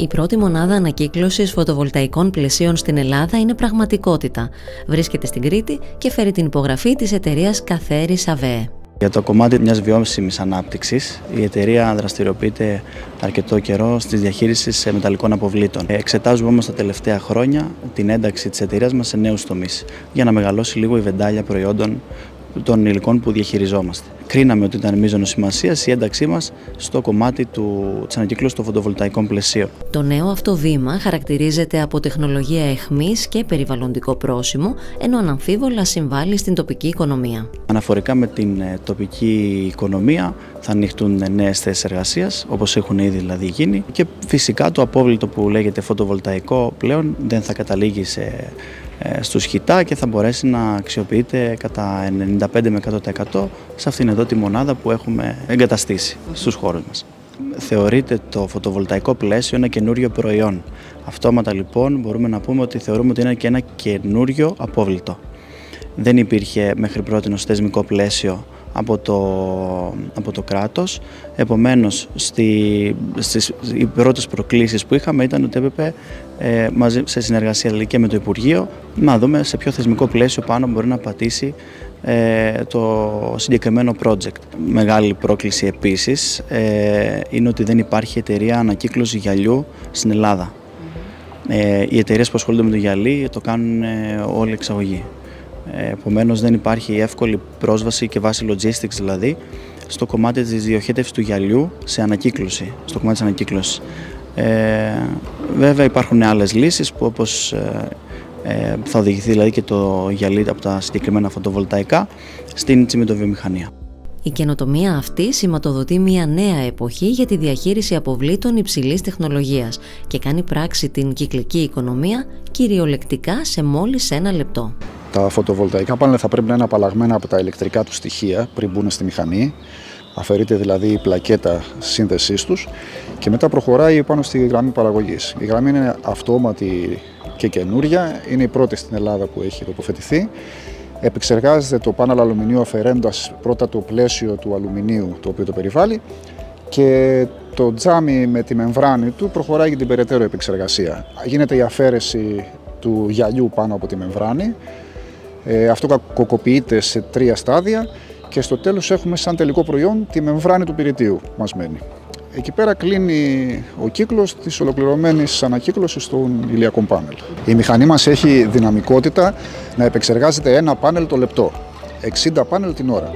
Η πρώτη μονάδα ανακύκλωσης φωτοβολταϊκών πλαισίων στην Ελλάδα είναι πραγματικότητα. Βρίσκεται στην Κρήτη και φέρει την υπογραφή της εταιρείας Καθέρης ΑΒΕ. Για το κομμάτι μιας βιώσιμης ανάπτυξης, η εταιρεία δραστηριοποιείται αρκετό καιρό στη διαχείριση μεταλλικών αποβλήτων. Εξετάζουμε όμως τα τελευταία χρόνια την ένταξη της εταιρείας μας σε νέους τομείς, για να μεγαλώσει λίγο η βεντάλια προϊόντων των υλικών που διαχειριζόμαστε. Κρίναμε ότι ήταν μείζωνος σημασίας η ένταξή μας στο κομμάτι της ανακύκλωσης των φωτοβολταϊκών πλαισίων. Το νέο αυτό βήμα χαρακτηρίζεται από τεχνολογία εχμής και περιβαλλοντικό πρόσημο, ενώ αναμφίβολα συμβάλλει στην τοπική οικονομία. Αναφορικά με την τοπική οικονομία θα ανοιχτούν νέες θέσεις εργασίας, όπως έχουν ήδη δηλαδή γίνει, και φυσικά το απόβλητο που λέγεται φωτοβολταϊκό πλέον δεν θα καταλήγει στους χιτά και θα μπορέσει να αξιοποιείται κατά 95 με 100% σε αυτήν εδώ τη μονάδα που έχουμε εγκαταστήσει στους χώρους μας. Θεωρείται το φωτοβολταϊκό πλαίσιο ένα καινούριο προϊόν. Αυτόματα λοιπόν μπορούμε να πούμε ότι θεωρούμε ότι είναι και ένα καινούριο απόβλητο. Δεν υπήρχε μέχρι πρότινος θεσμικό πλαίσιο από το κράτος, επομένως οι πρώτες προκλήσεις που είχαμε ήταν ότι έπρεπε μαζί σε συνεργασία δηλαδή και με το Υπουργείο να δούμε σε ποιο θεσμικό πλαίσιο πάνω μπορεί να πατήσει το συγκεκριμένο project. Μεγάλη πρόκληση επίσης είναι ότι δεν υπάρχει εταιρεία ανακύκλωση γυαλιού στην Ελλάδα. Οι εταιρείες που ασχολούνται με το γυαλί το κάνουν όλη εξαγωγή. Επομένως δεν υπάρχει εύκολη πρόσβαση και βάση logistics δηλαδή στο κομμάτι της διοχέτευσης του γυαλιού σε ανακύκλωση, στο κομμάτι της ανακύκλωσης. Βέβαια υπάρχουν άλλες λύσεις που όπως θα οδηγηθεί δηλαδή και το γυαλί από τα συγκεκριμένα φωτοβολταϊκά στην τσιμεντοβιομηχανία. Η καινοτομία αυτή σηματοδοτεί μια νέα εποχή για τη διαχείριση αποβλήτων υψηλής τεχνολογίας και κάνει πράξη την κυκλική οικονομία κυριολεκτικά σε μόλις 1 λεπτό. Τα φωτοβολταϊκά πάνελ θα πρέπει να είναι απαλλαγμένα από τα ηλεκτρικά του στοιχεία πριν μπουν στη μηχανή. Αφαιρείται δηλαδή η πλακέτα σύνδεσής τους και μετά προχωράει πάνω στη γραμμή παραγωγής. Η γραμμή είναι αυτόματη και καινούρια, είναι η πρώτη στην Ελλάδα που έχει τοποθετηθεί. Επεξεργάζεται το πάνελ αλουμινίου αφαιρέντας πρώτα το πλαίσιο του αλουμινίου το οποίο το περιβάλλει και το τζάμι με τη μεμβράνη του προχωράει για την περαιτέρω επεξεργασία. Γίνεται η αφαίρεση του γυαλιού πάνω από τη μεμβράνη. Αυτό κακοποιείται σε 3 στάδια και στο τέλος έχουμε σαν τελικό προϊόν τη μεμβράνη του πυρητίου που μας μένει. Εκεί πέρα κλείνει ο κύκλος της ολοκληρωμένης ανακύκλωσης των ηλιακών πάνελ. Η μηχανή μας έχει δυναμικότητα να επεξεργάζεται 1 πάνελ το λεπτό, 60 πάνελ την ώρα.